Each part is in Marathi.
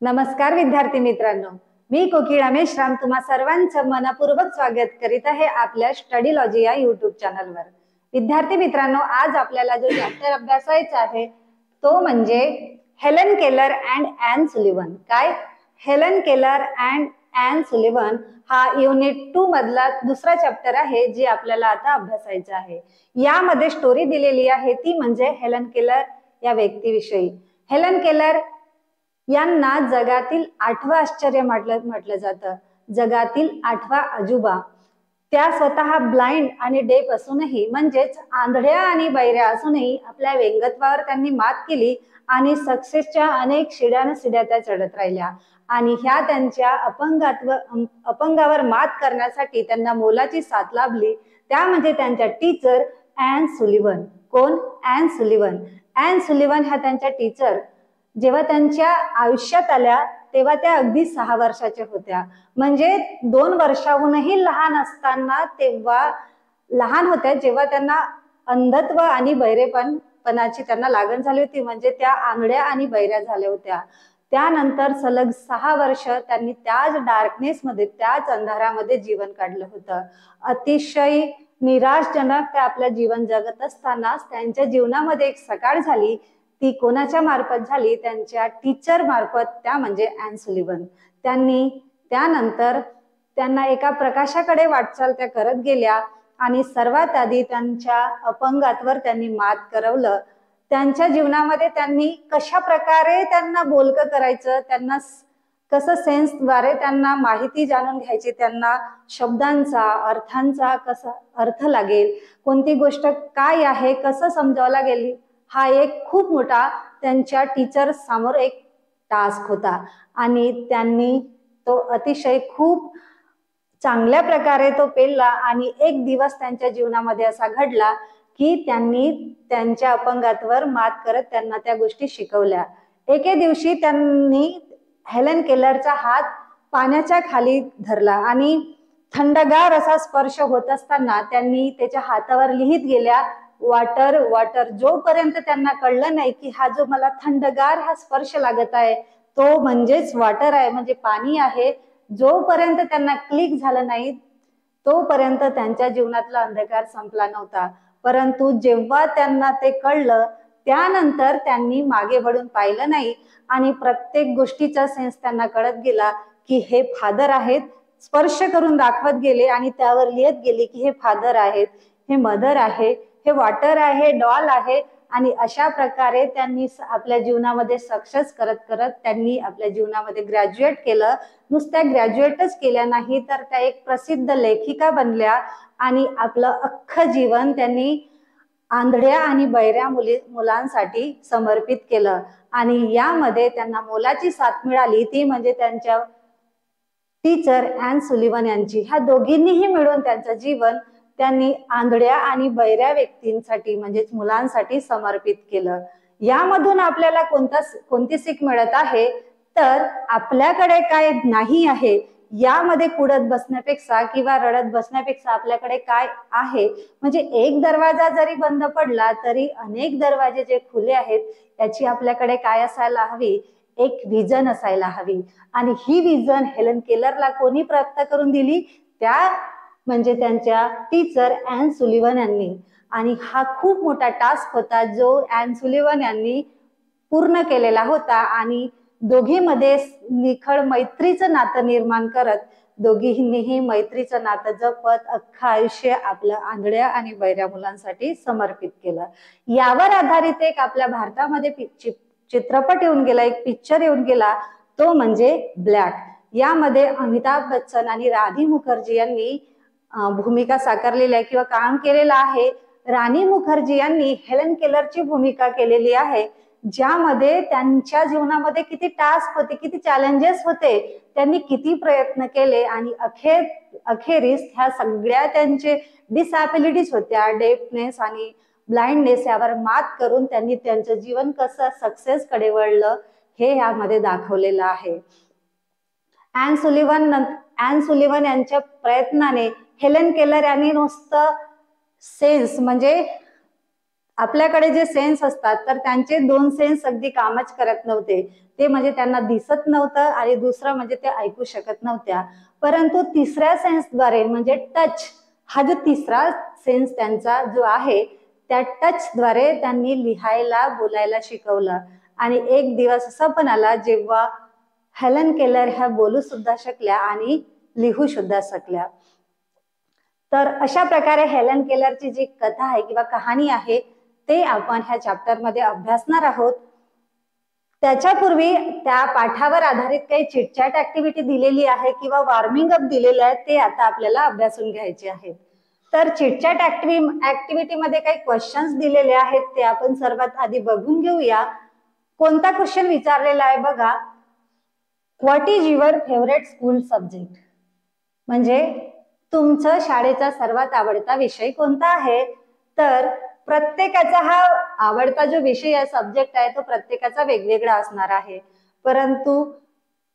नमस्कार विद्यार्थी मित्रांनो, मी कोकिळा मेश्राम तुम्हा सर्वांचं मनपूर्वक स्वागत करीत आहे आपल्या स्टडी लॉजी या युट्यूब चॅनलवर। विद्यार्थी मित्रांनो, आज आपल्याला जो चॅप्टर अभ्यासायचा आहे तो म्हणजे Helen Keller and and Sullivan. काय? Helen Keller and and Sullivan हा युनिट 2 मधला दुसरा चॅप्टर आहे जे आपल्याला आता अभ्यासायचा आहे। यामध्ये स्टोरी दिलेली आहे ती म्हणजे हेलन केलर या व्यक्तीविषयी। हेलन केलर यांना जगातील 8वं आश्चर्य म्हटलं जातं, जगातील 8वा अजूबा। त्या स्वतः ब्लाइंड आणि डेफ असूनही म्हणजेच आंधळ्या आणि बहिऱ्या असूनही आपल्या व्यंगत्वावर त्यांनी मात केली आणि सक्सेसच्या अनेक शिड्या त्या चढत राहिल्या। आणि ह्या त्यांच्या अपंगावर मात करण्यासाठी त्यांना मोलाची साथ लाभली, त्या म्हणजे त्यांच्या टीचर ॲन सुलिव्हन। कोण? And Sullivan. ॲन सुलिव्हन ह्या त्यांच्या टीचर जेव्हा त्यांच्या आयुष्यात आल्या तेव्हा त्या अगदी 6 वर्षाच्या होत्या, म्हणजे 2 वर्षाहूनही लहान असताना तेव्हा लहान होत्या जेव्हा त्यांना अंधत्व आणि बहिरेपणाची त्यांना लागण झाली होती, म्हणजे त्या आंधळ्या आणि बहिऱ्या झाल्या होत्या। त्यानंतर सलग 6 वर्ष त्यांनी त्याच डार्कनेसमध्ये, त्याच अंधारामध्ये जीवन काढलं होतं। अतिशय निराशजनक त्या आपलं जीवन जगत असतानाच त्यांच्या जीवनामध्ये एक सकाळ झाली। ती कोणाच्या मार्फत झाली? त्यांच्या टीचर मार्फत, त्या म्हणजे ॲन सुलिव्हन। त्यानंतर त्यांना एका प्रकाशाकडे वाटचाल त्या करत गेल्या आणि सर्वात आधी त्यांच्या अपंगात्वर त्यांनी मात करवलं। त्यांच्या जीवनामध्ये त्यांनी कशा प्रकारे त्यांना बोलकं करायचं, त्यांना कसं सेन्सद्वारे त्यांना माहिती जाणून घ्यायची, त्यांना शब्दांचा अर्थांचा कसा अर्थ लागेल, कोणती गोष्ट काय आहे, कसं समजावला गेली, हा एक खूप मोठा त्यांच्या टीचर समोर एक टास्क होता। आणि त्यांनी तो अतिशय खूप चांगल्या प्रकारे तो पेलला। आणि एक दिवस त्यांच्या जीवनामध्ये असा घडला की त्यांनी त्यांच्या अपंगात्वर मात करत त्यांना त्या गोष्टी शिकवल्या। एके दिवशी त्यांनी हेलन केलरचा हात पाण्याच्या खाली धरला आणि थंडगार असा स्पर्श होत असताना त्यांनी त्याच्या हातावर लिहित गेल्या, वॉटर वॉटर। जोपर्यंत त्यांना कळलं नाही की हा जो मला थंडगार हा स्पर्श लागत आहे तो म्हणजेच वॉटर आहे, म्हणजे पाणी आहे, जोपर्यंत त्यांना क्लिक झालं नाही तोपर्यंत त्यांच्या जीवनातला अंधकार संपला नव्हता। परंतु जेव्हा त्यांना ते कळलं त्यानंतर त्यांनी मागे वळून पाहिलं नाही आणि प्रत्येक गोष्टीचा सेन्स त्यांना कळत गेला की हे फादर आहेत। स्पर्श करून दाखवत गेले आणि त्यावर लिहित गेले की हे फादर आहेत, हे मदर आहे, हे वॉटर आहे, डॉल आहे। आणि अशा प्रकारे त्यांनी आपल्या जीवनामध्ये सक्सेस करत करत त्यांनी आपल्या जीवनामध्ये ग्रॅज्युएट केलं। नुसत्या ग्रॅज्युएटच केल्या नाही तर त्या एक प्रसिद्ध लेखिका बनल्या आणि आपलं अख्खं जीवन त्यांनी आंधळ्या आणि बहिऱ्या मुलांसाठी समर्पित केलं। आणि यामध्ये त्यांना मोलाची साथ मिळाली ती म्हणजे त्यांच्या टीचर ॲन सुलिव्हन यांची। ह्या दोघींनीही मिळून त्यांचं जीवन त्यांनी आंधळ्या आणि बहिऱ्या व्यक्तींसाठी म्हणजेच मुलांसाठी समर्पित केलं। यामधून आपल्याला कोणती सीख मिळत आहे तर आपल्याकडे काय नाही आहे यामध्ये कुडत बसण्यापेक्षा किंवा रडत बसण्यापेक्षा आपल्याकडे काय आहे, म्हणजे एक दरवाजा जरी बंद पडला तरी अनेक दरवाजे जे खुले आहेत याची आपल्याकडे काय असायला हवी? एक विजन असायला हवी। आणि ही विजन हेलन केलरला कोणी प्राप्त करून दिली? त्या म्हणजे त्यांच्या टीचर ॲन सुलिव्हन यांनी। आणि हा खूप मोठा टास्क होता जो ॲन सुलिव्हन यांनी पूर्ण केलेला होता। आणि दोघींमध्ये निखळ मैत्रीचं नातं निर्माण करत दोघींनीही मैत्रीचं नातं जपत अख्खं आयुष्य आपलं आंधळ्या आणि बहिऱ्या मुलांसाठी समर्पित केलं। यावर आधारित एक आपल्या भारतामध्ये चित्रपट येऊन गेला, एक पिक्चर येऊन गेला, तो म्हणजे ब्लॅक। यामध्ये अमिताभ बच्चन आणि राणी मुखर्जी यांनी भूमिका साकारलेली आहे किंवा काम केलेलं आहे। राणी मुखर्जी यांनी हेलन केलरची भूमिका केलेली आहे, ज्यामध्ये त्यांच्या जीवनामध्ये किती टास्क होते, किती चॅलेंजेस होते, त्यांनी किती प्रयत्न केले आणि अखेरीस ह्या सगळ्या त्यांचे डिसॅबिलिटीज होत्या, डेफनेस आणि ब्लाइंडनेस, यावर मात करून त्यांनी त्यांचं जीवन कसं सक्सेस कडे वळलं हे यामध्ये दाखवलेलं आहे। ॲन सुलिव्हन यांच्या प्रयत्नाने हेलन केलर यांनी नुसतं सेन्स म्हणजे आपल्याकडे जे सेन्स असतात तर त्यांचे 2 सेन्स अगदी कामच करत नव्हते. ते म्हणजे त्यांना दिसत नव्हतं आणि दुसरं म्हणजे ते ऐकू शकत नव्हत्या. परंतु तिसऱ्या सेन्सद्वारे म्हणजे टच, हा जो तिसरा सेन्स त्यांचा जो आहे त्या टचद्वारे त्यांनी लिहायला बोलायला शिकवलं. आणि एक दिवस असा पण आला जेव्हा हेलन केलर ह्या बोलू सुद्धा शकल्या आणि लिहू सुद्धा शकल्या. तर अशा प्रकारे हेलन केलरची जी कथा आहे किंवा कहाणी आहे ते आपण ह्या चॅप्टर मध्ये अभ्यासणार आहोत. त्याच्यापूर्वी त्या पाठावर आधारित काही चिटचॅट ऍक्टिव्हिटी दिलेली आहे किंवा वॉर्मिंग अप दिलेले आहे ते आता आपल्याला अभ्यासून घ्यायचे आहेत. तर चिटचॅट ऍक्टिव्हिटी मध्ये काही क्वेश्चन्स दिलेले आहेत ते आपण सर्वात आधी बघून घेऊया. कोणता क्वेश्चन विचारलेला आहे बघा. What is your favourite school subject, म्हणजे तुमचं शाळेचा सर्वात आवडता विषय कोणता आहे. तर प्रत्येकाचा हा आवडता जो विषय आहे, सब्जेक्ट आहे, तो प्रत्येकाचा वेगवेगळा असणार आहे. परंतु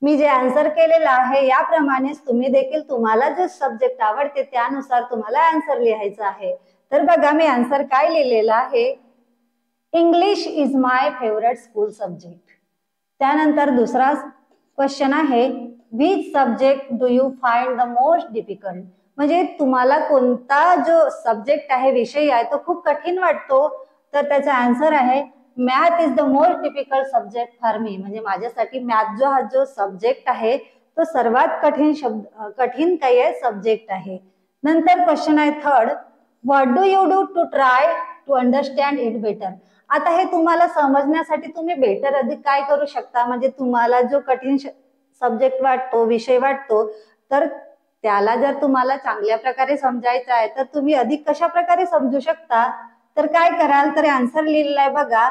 मी जे आन्सर केलेला आहे याप्रमाणेच तुम्ही देखील तुम्हाला जो सब्जेक्ट आवडते त्यानुसार तुम्हाला आन्सर लिहायचा आहे. तर बघा मी आन्सर काय लिहिलेला आहे. English is my favourite school subject. त्यानंतर दुसरा क्वेश्चन आहे which subject do you find the most difficult, म्हणजे तुम्हाला कोणता जो सब्जेक्ट आहे, विषय आहे, तो खूप कठीण वाटतो. तर त्याचा आन्सर आहे math is the most difficult subject for me, म्हणजे माझ्यासाठी मॅथ जो हा जो सब्जेक्ट आहे तो सर्वात कठीण काही आहे सब्जेक्ट आहे. नंतर क्वेश्चन आहे third, what do you do to try to understand it better. आता हे तुम्हाला समजण्यासाठी तुम्ही बेटर अधिक काय करू शकता, म्हणजे तुम्हाला जो कठीण सब्जेक्ट वाटतो, विषय वाटतो, तर त्याला जर तुम्हाला चांगल्या प्रकारे समजायचं आहे तर तुम्ही अधिक कशा प्रकारे समजू शकता. तर काय कराल, तर आन्सर लिहिलेला आहे बघा.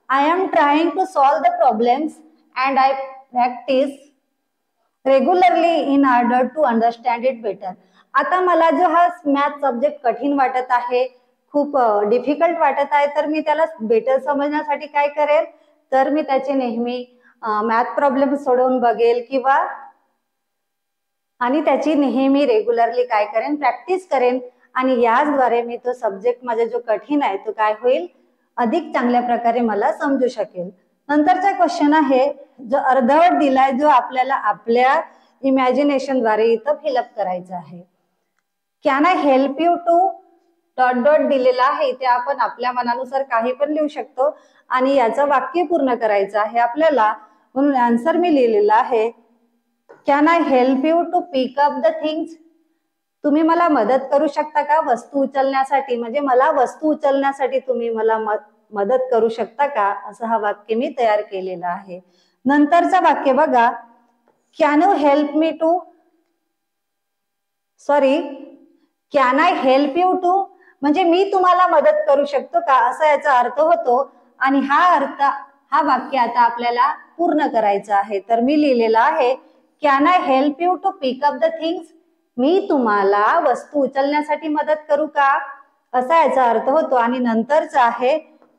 I am trying to solve the problems and I practice regularly in order to understand it better. आता मला जो हा मॅथ सब्जेक्ट कठीण वाटत आहे, खूप डिफिकल्ट वाटत आहे, तर मी त्याला बेटर समजण्यासाठी काय करेल, तर मी त्याचे नेहमी मॅथ प्रॉब्लेम सोडवून बघेल किंवा आणि त्याची नेहमी रेग्युलरली काय करेन, प्रॅक्टिस करेन. आणि याचद्वारे मी तो सब्जेक्ट माझा जो कठीण आहे तो काय होईल, अधिक चांगल्या प्रकारे मला समजू शकेल. नंतरचा क्वेश्चन आहे जो अर्धवट दिलाय, जो आपल्याला आपल्या इमॅजिनेशनद्वारे इथं फिलअप करायचा आहे. Can I help you to dot dot दिलेला आहे, इथे आपण आपल्या मनानुसार काही पण लिहू शकतो आणि याचं वाक्य पूर्ण करायचं आहे आपल्याला. म्हणून आन्सर मी लिहिलेला आहे can I help you to pick up the things, तुम्ही मला मदत करू शकता का वस्तू उचलण्यासाठी, म्हणजे मला वस्तू उचलण्यासाठी तुम्ही मला मदत करू शकता का, असं हा वाक्य मी तयार केलेला आहे. नंतरचं वाक्य बघा, can you help me to can I help you to, म्हणजे मी तुम्हाला मदत करू शकतो का, असा याचा अर्थ होतो. आणि हा वाक्य आता आपल्याला पूर्ण करायचा आहे. तर मी लिहिलेला आहे can I help you to pick up the things, मी तुम्हाला वस्तू उचलण्यासाठी मदत करू का, असा याचा अर्थ होतो. आणि नंतरचा आहे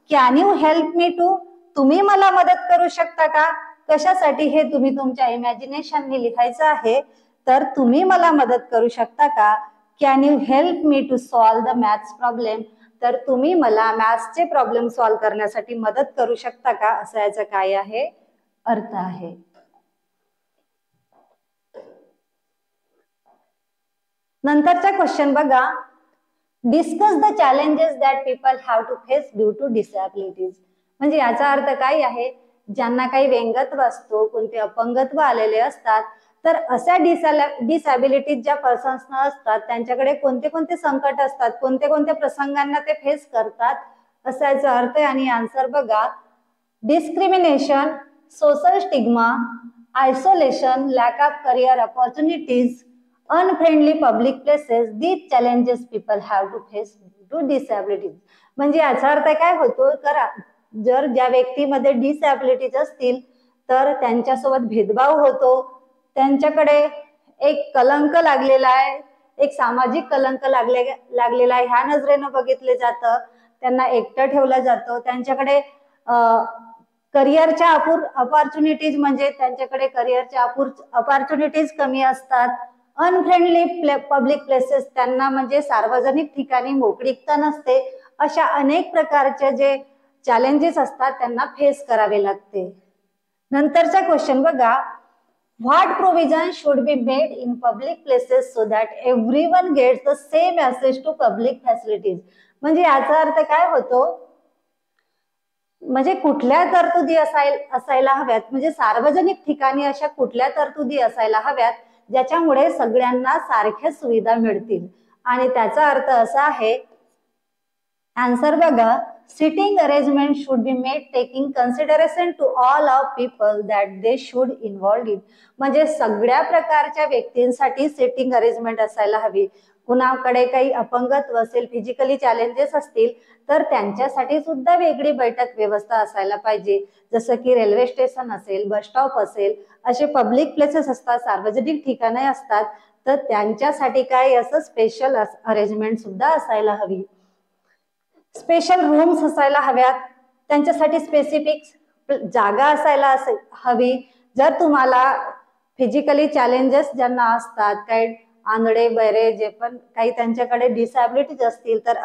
can you help me to, तुम्ही मला मदत करू शकता का, कशासाठी हे तुम्ही तुमच्या इमॅजिनेशनने लिहायचं आहे. तर तुम्ही मला मदत करू शकता का, can you help me to solve the maths problem, तर तुम्ही मला मॅथ्सचे प्रॉब्लेम सॉल्व करण्यासाठी मदत करू शकता का, असा याचा काय आहे अर्थ आहे. नंतरचा क्वेश्चन बघा, discuss the challenges that people have to face due to disabilities, म्हणजे याचा अर्थ काय आहे, ज्यांना काही व्यंगत्व असतो, कोणते अपंगत्व आलेले असतात, तर अशा डिसॅबिलिटीज ज्या पर्सन्सना असतात त्यांच्याकडे कोणते कोणते संकट असतात, कोणते कोणत्या प्रसंगांना ते फेस करतात, असा याचा अर्थ आहे. आणि आन्सर बघा, discrimination, social stigma, isolation, lack of career opportunities, unfriendly public places, these challenges people have to face due to disabilities, म्हणजे याचा अर्थ काय होतो, तर जर ज्या व्यक्तीमध्ये डिसॅबिलिटीज असतील तर त्यांच्यासोबत भेदभाव होतो, त्यांच्याकडे एक कलंक लागलेला आहे, एक सामाजिक कलंक लागलेला आहे, ह्या नजरेनं बघितले जातं, त्यांना एकटं ठेवलं जातं, त्यांच्याकडे करिअरच्या अपॉर्च्युनिटीज, म्हणजे त्यांच्याकडे करिअरच्या अपॉर्च्युनिटीज कमी असतात. अनफ्रेंडली पब्लिक प्लेसेस, त्यांना म्हणजे सार्वजनिक ठिकाणी मोकळीकता नसते. अशा अनेक प्रकारचे जे चॅलेंजेस असतात त्यांना फेस करावे लागते. नंतरचा क्वेश्चन बघा, what provision should be made in public places so that everyone gets the same access to public facilities. म्हणजे याचा अर्थ काय होतो, म्हणजे कुठल्या तरतुदी असायला हव्यात, म्हणजे सार्वजनिक ठिकाणी अशा कुठल्या तरतुदी असायला हव्यात ज्याच्यामुळे सगळ्यांना सारख्या सुविधा मिळतील. आणि त्याचा अर्थ असा आहे, आन्सर बघा, seating arrangement should be made taking consideration to all of people that they should involve in. म्हणजे सगळ्या प्रकारच्या व्यक्तींसाठी सिटिंग अरेंजमेंट असायला हवी. कुणाकडे काही अपंगत्व असेल, फिजिकली चॅलेंजेस असतील तर त्यांच्यासाठी सुद्धा वेगळी बैठक व्यवस्था असायला पाहिजे. जसं की रेल्वे स्टेशन असेल, बस स्टॉप असेल, असे पब्लिक प्लेसेस असतात, सार्वजनिक ठिकाणे असतात, तर त्यांच्यासाठी काय असं स्पेशल अरेंजमेंट सुद्धा असायला हवी. स्पेशल रूम्स असायला हव्यात, त्यांच्यासाठी स्पेसिफिक जागा असायला हवी. जर तुम्हाला फिजिकली चॅलेंजेस ज्यांना असतात, काही आंधळे बहिरे जे पण काही त्यांच्याकडे डिसॅबिलिटीज असतील, तर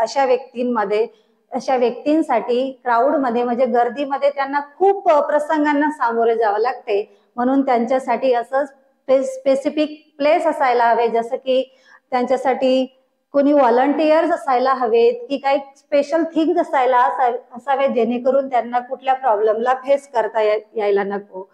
अशा व्यक्तींसाठी क्राऊडमध्ये म्हणजे गर्दीमध्ये त्यांना खूप प्रसंगांना सामोरे जावं लागते. म्हणून त्यांच्यासाठी असं स्पेसिफिक प्लेस असायला हवे, जसं की त्यांच्यासाठी कोणी व्हॉलंटियर्स असायला हवेत, की काही स्पेशल थिंग्स असावे जेणेकरून त्यांना कुठल्या प्रॉब्लेमला फेस करता यायला नको.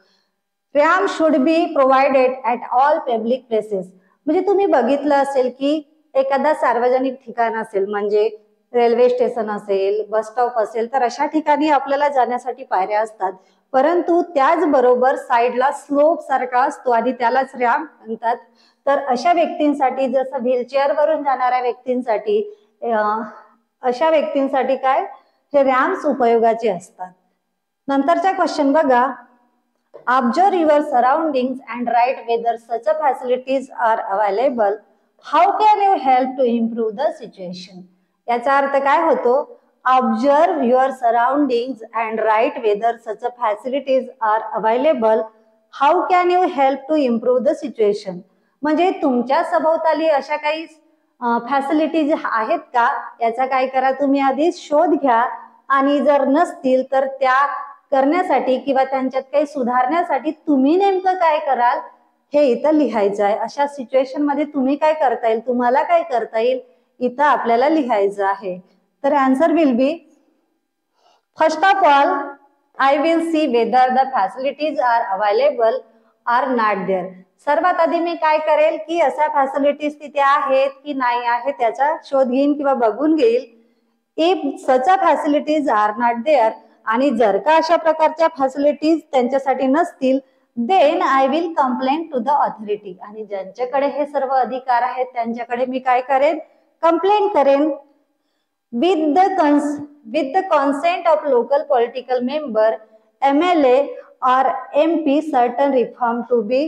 Ramp should be provided at all public places. म्हणजे तुम्ही बघितलं असेल की एखादा सार्वजनिक ठिकाण असेल, म्हणजे रेल्वे स्टेशन असेल, बस स्टॉप असेल, तर अशा ठिकाणी आपल्याला जाण्यासाठी पायऱ्या असतात, परंतु त्याचबरोबर साईडला स्लोप सारखा असतो आणि त्यालाच रॅम्प म्हणतात. तर अशा व्यक्तींसाठी, जसं व्हीलचेअर वरून जाणाऱ्या व्यक्तींसाठी, अशा व्यक्तींसाठी काय हे रॅम्प्स उपयोगाचे असतात. नंतरचा क्वेश्चन बघा, observe your surroundings and write whether such facilities are available. How can you help to improve the situation. याचा अर्थ काय होतो, observe your surroundings and write whether such facilities are available. How can you help to improve the situation. म्हणजे तुमच्या सभोवताली अशा काही फॅसिलिटीज आहेत का, याचा काय करा, तुम्ही आधी शोध घ्या आणि जर नसतील तर त्या करण्यासाठी किंवा त्यांच्यात काही सुधारण्यासाठी तुम्ही नेमकं काय कराल हे इथं लिहायचं आहे. अशा सिच्युएशन मध्ये तुम्ही काय करता येईल, तुम्हाला काय करता येईल, इथं आपल्याला लिहायचं आहे. तर answer will be, first of all I will see whether the facilities are available or not there. सर्वात आधी मी काय करेल की अशा फॅसिलिटीज तिथे आहेत की नाही आहेत त्याचा शोध घेईन किंवा बघून घेईल. If such facilities are not there, आणि जर का अशा प्रकारच्या फॅसिलिटीज त्यांच्यासाठी नसतील, then I will complain to the authority. आणि ज्यांच्याकडे हे सर्व अधिकार आहेत त्यांच्याकडे मी काय करेन, कंप्लेन करेन. With the consent of local political member, MLA or MP, certain reform to be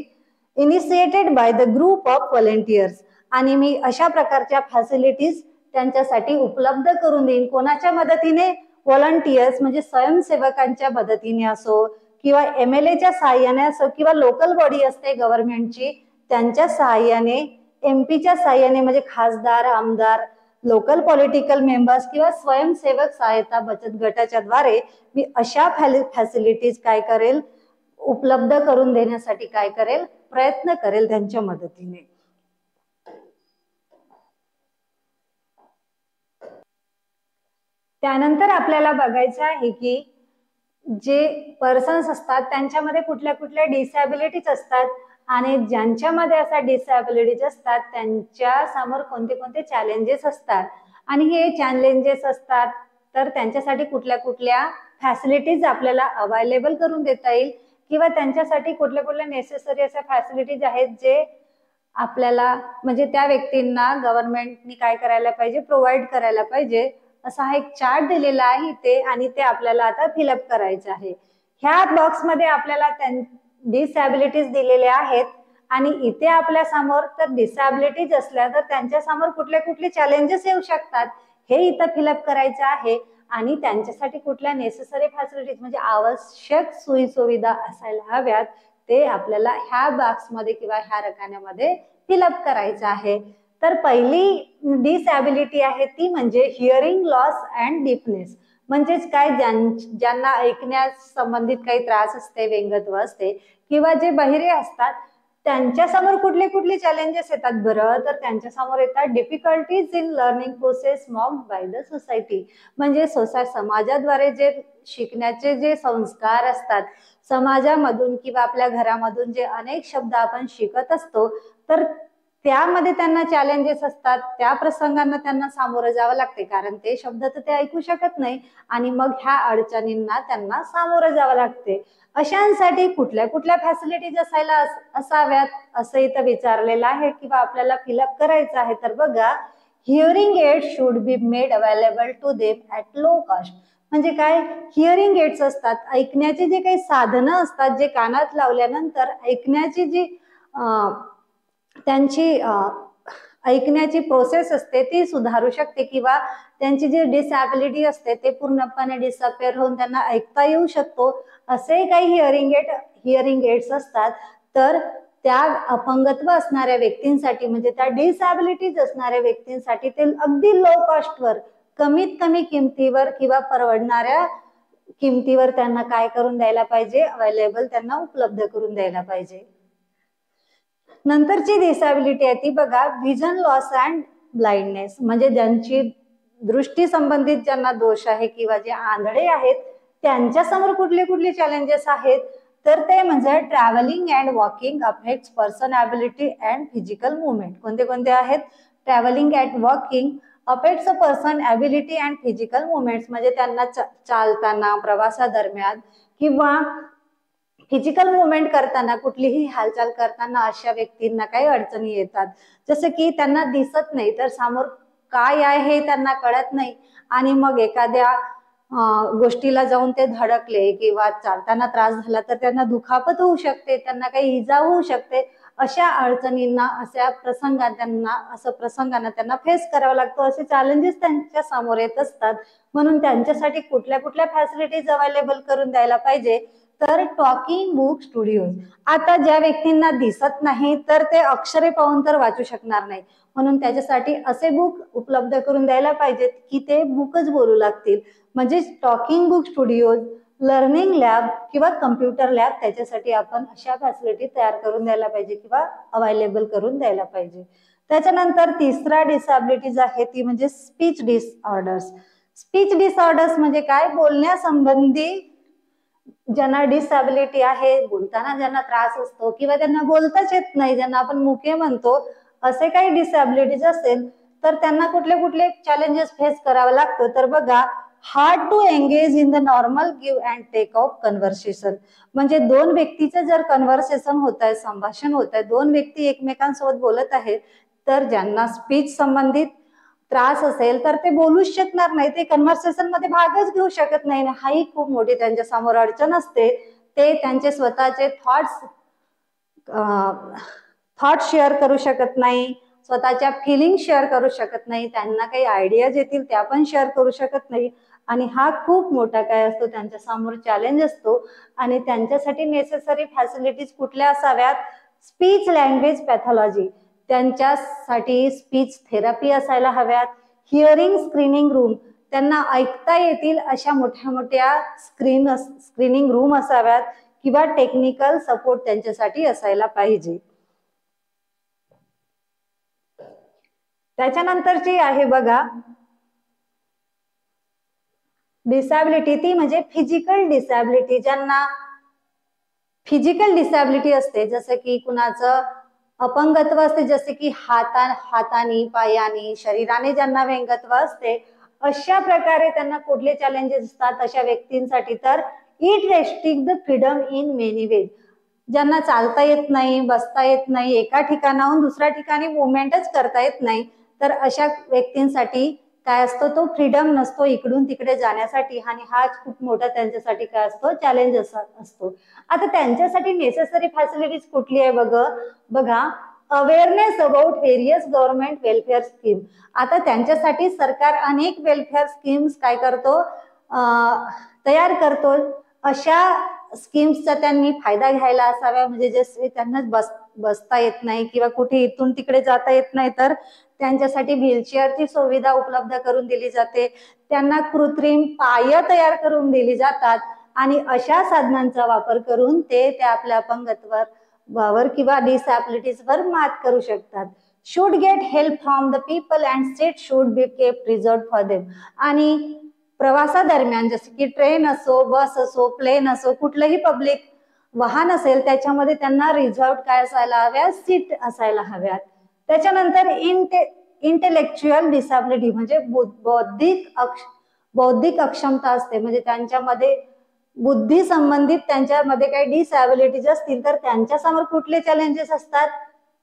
initiated by the group of volunteers. आणि मी अशा प्रकारच्या फॅसिलिटीज त्यांच्यासाठी उपलब्ध करून देईन. कोणाच्या मदतीने, व्हॉलंटियर्स म्हणजे स्वयंसेवकांच्या मदतीने असो, किंवा MLAच्या सहाय्याने असो, किंवा लोकल बॉडी असते गव्हर्नमेंटची त्यांच्या सहाय्याने, MP च्या सहाय्याने म्हणजे खासदार, आमदार, लोकल पॉलिटिकल मेंबर्स किंवा स्वयंसेवक सहायता बचत गटाच्या द्वारे मी अशा फॅसिलिटीज काय करेल, उपलब्ध करून देण्यासाठी काय करेल, प्रयत्न करेल त्यांच्या मदतीने. त्यानंतर आपल्याला बघायचं आहे की जे पर्सन्स असतात त्यांच्यामध्ये कुठल्या कुठल्या डिसॅबिलिटीज असतात, आणि ज्यांच्यामध्ये असा डिसॅबिलिटीज असतात त्यांच्या समोर कोणते कोणते चॅलेंजेस असतात, आणि हे चॅलेंजेस असतात तर त्यांच्यासाठी कुठल्या कुठल्या फॅसिलिटीज आपल्याला अवेलेबल करून देता येईल, किंवा त्यांच्यासाठी कुठल्या कुठल्या नेसेसरी अशा फॅसिलिटीज आहेत जे आपल्याला म्हणजे त्या व्यक्तींना गव्हर्नमेंटनी काय करायला पाहिजे, प्रोव्हाइड करायला पाहिजे. असा हा एक चार्ट दिलेला आहे इथे, आणि ते आपल्याला आता फिलअप करायचं आहे. ह्या बॉक्समध्ये आपल्याला डिसॅबिलिटीज दिलेल्या आहेत, आणि इथे आपल्या समोर तर डिसॅबिलिटीज असल्या तर त्यांच्या समोर कुठले कुठले चॅलेंजेस येऊ शकतात हे इथं फिलअप करायचं आहे, आणि त्यांच्यासाठी कुठल्या नेसेसरी फॅसिलिटीज म्हणजे आवश्यक सोयी सुविधा असायला हव्यात ते आपल्याला ह्या बॉक्समध्ये किंवा ह्या रकान्यामध्ये फिलअप करायचं आहे. तर पहिली डिसॅबिलिटी आहे ती म्हणजे हिअरिंग लॉस अँड डीफनेस. म्हणजेच काय, ज्यांना ऐकण्यास संबंधित काही त्रास असते, व्यंगत्व असते किंवा जे बहिरे असतात त्यांच्या समोर कुठले कुठले चॅलेंजेस येतात बरं, तर त्यांच्या समोर येतात difficulties in learning process mocked by the society. म्हणजे समाजाद्वारे जे शिकण्याचे जे संस्कार असतात, समाजामधून किंवा आपल्या घरामधून जे अनेक शब्द आपण शिकत असतो, तर त्यामध्ये त्यांना चॅलेंजेस असतात, त्या प्रसंगांना त्यांना सामोरं जावं लागते, कारण ते शब्द तर ते ऐकू शकत नाही आणि मग ह्या अडचणींना त्यांना सामोरं जावं लागते. अशांसाठी कुठल्या कुठल्या फॅसिलिटीज असाव्यात असं इथं विचारलेलं आहे किंवा आपल्याला फिलअप करायचं आहे. तर बघा, hearing aid should be made available to them at low cost. म्हणजे काय, हिअरिंग एड्स असतात, ऐकण्याचे जे काही साधनं असतात, जे कानात लावल्यानंतर ऐकण्याची जी त्यांची ऐकण्याची प्रोसेस असते ती सुधारू शकते किंवा त्यांची जी डिसॅबिलिटी असते ते पूर्णपणे डिसअपेअर होऊन त्यांना ऐकता येऊ शकतो. असे काही हिअरिंग एड्स असतात. तर त्या अपंगत्व असणाऱ्या व्यक्तींसाठी, म्हणजे त्या डिसॅबिलिटीज असणाऱ्या व्यक्तींसाठी ते अगदी लो कॉस्टवर, कमीत कमी किमतीवर किंवा परवडणाऱ्या किमतीवर त्यांना काय करून द्यायला पाहिजे, अवेलेबल त्यांना उपलब्ध करून द्यायला पाहिजे. नंतरची डिसॅबिलिटी आहे ती बघा, व्हिजन लॉस अँड ब्लाइंडनेस. म्हणजे ज्यांची दृष्टी संबंधित ज्यांना दोष आहे किंवा जे आंधळे आहेत त्यांच्या समोर कुठले कुठले चॅलेंजेस आहेत, तर ते म्हणजे travelling and walking affects person ability and physical movement. कोणते कोणते आहेत? Travelling and walking affects a person ability and physical movements. म्हणजे त्यांना चालताना, प्रवासादरम्यान किंवा फिजिकल मुवमेंट करताना, कुठलीही हालचाल करताना अशा व्यक्तींना काही अडचणी येतात. जसं की त्यांना दिसत नाही, तर समोर काय आहे हे त्यांना कळत नाही आणि मग एखाद्या गोष्टीला जाऊन ते धडकले किंवा चालताना त्रास झाला तर त्यांना दुखापत होऊ शकते, त्यांना काही इजा होऊ शकते. अशा अडचणींना, अशा प्रसंगांना त्यांना फेस करावं लागतो. असे चॅलेंजेस त्यांच्या समोर येत असतात. म्हणून त्यांच्यासाठी कुठल्या कुठल्या फॅसिलिटीज अवेलेबल करून द्यायला पाहिजे, तर टॉकिंग बुक स्टुडिओ. आता ज्या व्यक्तींना दिसत नाही तर ते अक्षरे पाहून तर वाचू शकणार नाही, म्हणून त्याच्यासाठी असे बुक उपलब्ध करून द्यायला पाहिजेत की ते बुकच बोलू लागतील. म्हणजे talking book studio, learning lab किंवा कम्प्युटर लॅब, त्याच्यासाठी आपण अशा फॅसिलिटी तयार करून द्यायला पाहिजे किंवा अवेलेबल करून द्यायला पाहिजे. त्याच्यानंतर तिसरा डिसॅबिलिटीज आहे ती म्हणजे स्पीच डिसऑर्डर्स. स्पीच डिसऑर्डर्स म्हणजे काय, बोलण्यासंबंधी ज्यांना डिसॅबिलिटी आहे, बोलताना ज्यांना त्रास असतो किंवा त्यांना बोलताच येत नाही, ज्यांना आपण मुके म्हणतो, असे काही डिसॅबिलिटीज असेल तर त्यांना कुठले कुठले चॅलेंजेस फेस करावं लागतं. तर बघा, hard to engage in the normal give and take of conversation. म्हणजे दोन व्यक्तीचं जर कन्व्हर्सेशन होत आहे, संभाषण होत आहे, दोन व्यक्ती एकमेकांसोबत बोलत आहेत, तर ज्यांना स्पीच संबंधित त्रास असेल तर ते बोलूच शकणार नाही, ते कन्व्हर्सेशन मध्ये भागच घेऊ शकत नाही. हाही खूप मोठी त्यांच्या समोर अडचण असते. ते त्यांचे स्वतःचे थॉट शेअर करू शकत नाही, स्वतःच्या फिलिंग शेअर करू शकत नाही, त्यांना काही आयडियाज येतील त्या पण शेअर करू शकत नाही. आणि हा खूप मोठा काय असतो, त्यांच्या समोर चॅलेंज असतो. आणि त्यांच्यासाठी नेसेसरी फॅसिलिटीज कुठल्या असाव्यात? स्पीच लँग्वेज पॅथॉलॉजी, त्यांच्यासाठी स्पीच थेरपी असायला हव्यात. हिअरिंग स्क्रीनिंग रूम, त्यांना ऐकता येतील अशा मोठ्या मोठ्या स्क्रीनिंग रूम असाव्यात किंवा टेक्निकल सपोर्ट त्यांच्यासाठी असायला पाहिजे. त्याच्यानंतरची आहे बघा डिसॅबिलिटी, ती म्हणजे फिजिकल डिसॅबिलिटी. ज्यांना फिजिकल डिसॅबिलिटी असते, जसं की कुणाचं अपंगत्व असते, जसे की हातानी, पायानी, शरीराने ज्यांना व्यंगत्व असते, अशा प्रकारे त्यांना कुठले चॅलेंजेस असतात अशा व्यक्तींसाठी? तर it restrict the freedom in many ways. ज्यांना चालता येत नाही, बसता येत नाही, एका ठिकाणाहून दुसऱ्या ठिकाणी मुवमेंटच करता येत नाही, तर अशा व्यक्तींसाठी काय असतो, तो फ्रीडम नसतो इकडून तिकडे जाण्यासाठी. आणि हा खूप मोठा त्यांच्यासाठी काय असतो, चॅलेंज असतो. आता त्यांच्यासाठी नेसेसरी फॅसिलिटीज कुठली आहे बघा, awareness about various government welfare scheme. आता त्यांच्यासाठी सरकार अनेक वेलफेअर स्कीम्स काय करतो, तयार करतो. अशा स्कीम्सचा त्यांनी फायदा घ्यायला असाव्या, म्हणजे जसे त्यांना बसता येत नाही किंवा कुठे इथून तिकडे जाता येत नाही तर त्यांच्यासाठी व्हीलचेअरची सुविधा उपलब्ध करून दिली जाते, त्यांना कृत्रिम पाय तयार करून दिली जातात आणि अशा साधनांचा वापर करून ते त्या आपल्या अपंगत्वावर किंवा डिसॅबिलिटीजवर मात करू शकतात. Should get help from the people and seat should be kept reserved for them. आणि प्रवासादरम्यान जसे की ट्रेन असो, बस असो, प्लेन असो, कुठलंही पब्लिक वाहन असेल त्याच्यामध्ये त्यांना रिझर्व्ड काय असायला हव्या, सीट असायला हव्यात. त्याच्यानंतर इंटेलेक्च्युअल डिसॅबिलिटी म्हणजे बौद्धिक अक्षमता असते, म्हणजे त्यांच्यामध्ये बुद्धी संबंधित त्यांच्यामध्ये काही डिसॅबिलिटीज असतील तर त्यांच्यासमोर कुठले चॅलेंजेस असतात.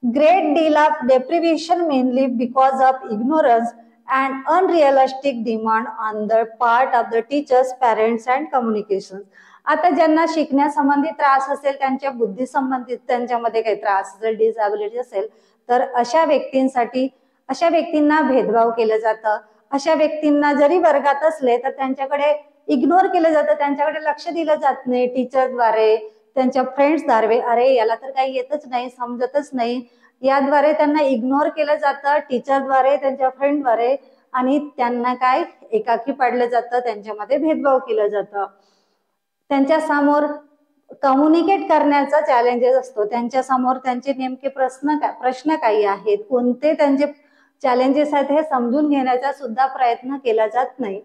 Great deal of deprivation mainly because of ignorance and unrealistic demand on the part of the teachers, parents and communications. आता ज्यांना शिकण्यासंबंधी त्रास असेल, त्यांच्या बुद्धी संबंधित त्यांच्यामध्ये काही त्रास असेल, डिसॅबिलिटी असेल तर अशा व्यक्तींना भेदभाव केलं जातं. अशा व्यक्तींना जरी वर्गात असले तर त्यांच्याकडे इग्नोर केलं जातं, त्यांच्याकडे लक्ष दिलं जात नाही टीचरद्वारे, त्यांच्या फ्रेंड्सद्वारे. अरे याला तर काही येतच नाही, समजतच नाही, याद्वारे त्यांना इग्नोर केलं जातं टीचरद्वारे, त्यांच्या फ्रेंडद्वारे, आणि त्यांना काय एकाकी पाडलं जातं, त्यांच्यामध्ये भेदभाव केलं जातं. त्यांच्या समोर कम्युनिकेट करण्याचा चॅलेंजेस असतो, त्यांच्या समोर त्यांचे नेमके प्रश्न काही आहेत, कोणते त्यांचे चॅलेंजेस आहेत हे समजून घेण्याचा सुद्धा प्रयत्न केला जात नाही.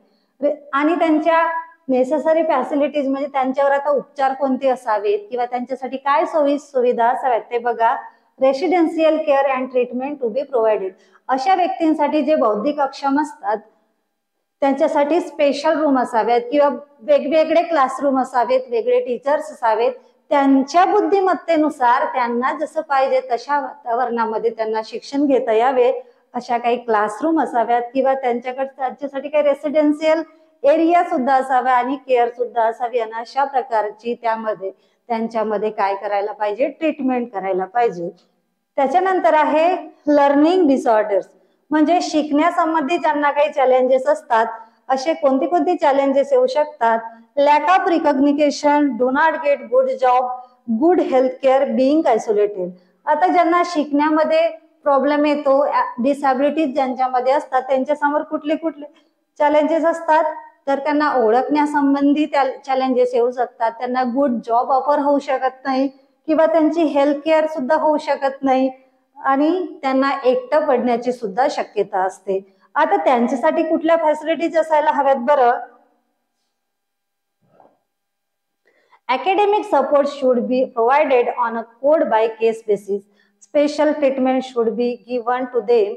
आणि त्यांच्या नेसेसरी फॅसिलिटीज म्हणजे त्यांच्यावर आता उपचार कोणते असावेत किंवा त्यांच्यासाठी काय सोयी सुविधा असाव्यात ते बघा. Residential care and treatment to be provided. अशा व्यक्तींसाठी जे बौद्धिक अक्षम असतात त्यांच्यासाठी स्पेशल रूम असाव्यात किंवा वेगवेगळे क्लासरूम असावेत, वेगळे टीचर्स असावेत, त्यांच्या बुद्धिमत्तेनुसार त्यांना जसं पाहिजे तशा वातावरणामध्ये त्यांना शिक्षण घेता यावे अशा काही क्लासरूम असाव्यात किंवा त्यांच्यासाठी काही रेसिडेन्शियल एरिया सुद्धा असावा आणि केअर सुद्धा असावी. आणि अशा प्रकारची त्यांच्यामध्ये काय करायला पाहिजे, ट्रीटमेंट करायला पाहिजे. त्याच्यानंतर आहे लर्निंग डिसऑर्डर्स, म्हणजे शिकण्यासंबंधी ज्यांना काही चॅलेंजेस असतात. असे कोणते चॅलेंजेस येऊ शकतात. Lack of recognition, do not get good job, good health care, being isolated. आता ज्यांना शिकण्यामध्ये प्रॉब्लेम येतो, डिसॅबिलिटीज ज्यांच्यामध्ये असतात त्यांच्यासमोर कुठले चॅलेंजेस असतात तर त्यांना ओळखण्यासंबंधी चॅलेंजेस येऊ शकतात, त्यांना गुड जॉब ऑफर होऊ शकत नाही किंवा त्यांची हेल्थ केअर सुद्धा होऊ शकत नाही आणि त्यांना एकटं पडण्याची सुद्धा शक्यता असते. आता त्यांच्यासाठी कुठल्या फॅसिलिटीज असायला हव्यात बरं. Academic support should be provided on a code by case basis. Special treatment should be given to them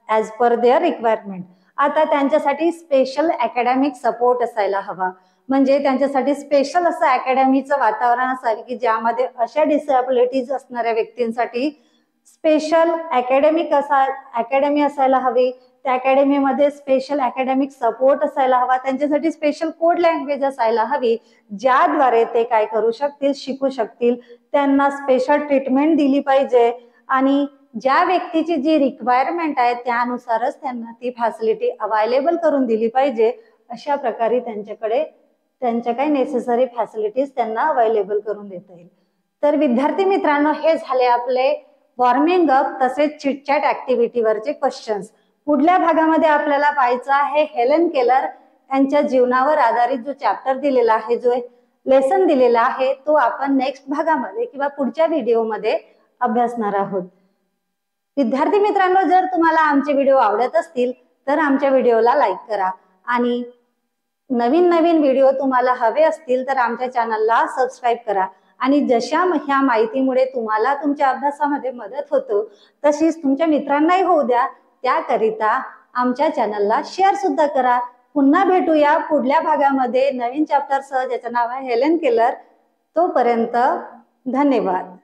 as per their requirement. आता त्यांच्यासाठी स्पेशल अकॅडमिक सपोर्ट असायला हवा, म्हणजे त्यांच्यासाठी स्पेशल असं अकॅडमीचं वातावरण असावे की ज्यामध्ये अशा डिसॅबिलिटीज असणाऱ्या व्यक्तींसाठी स्पेशल अकॅडमी असायला हवी. त्या अकॅडमीमध्ये स्पेशल अकॅडमिक सपोर्ट असायला हवा, त्यांच्यासाठी स्पेशल कोड लँग्वेज असायला हवी ज्याद्वारे ते काय करू शकतील, शिकू शकतील. त्यांना स्पेशल ट्रीटमेंट दिली पाहिजे आणि ज्या व्यक्तीची जी रिक्वायरमेंट आहे त्यानुसारच त्यांना ती फॅसिलिटी अवेलेबल करून दिली पाहिजे. अशा प्रकारे त्यांच्या काही नेसेसरी फॅसिलिटीज त्यांना अवेलेबल करून देता येईल. तर विद्यार्थी मित्रांनो, हे झाले आपले वॉर्मिंग अप तसेच चिटचॅट ऍक्टिव्हिटीवरचे क्वेश्चन्स. पुढल्या भागामध्ये आपल्याला पाहायचं आहे हेलन केलर यांच्या जीवनावर आधारित जो चॅप्टर दिलेला आहे, जो लेसन दिलेला आहे, तो आपण नेक्स्ट भागामध्ये किंवा पुढच्या व्हिडिओमध्ये अभ्यासणार आहोत. विद्यार्थी मित्रांनो, जर तुम्हाला आमचे व्हिडिओ आवडत असतील तर आमच्या व्हिडिओला लाईक करा आणि नवीन व्हिडिओ तुम्हाला हवे असतील तर आमच्या चॅनलला सबस्क्राईब करा. आणि जशा ह्या माहितीमुळे तुम्हाला तुमच्या अभ्यासामध्ये मदत होतो तशीच तुमच्या मित्रांनाही होऊ द्या, त्याकरिता आमच्या चॅनलला शेअर सुद्धा करा. पुन्हा भेटूया पुढल्या भागामध्ये नवीन चॅप्टर सह, ज्याचं नाव आहे हेलन केलर. तोपर्यंत धन्यवाद.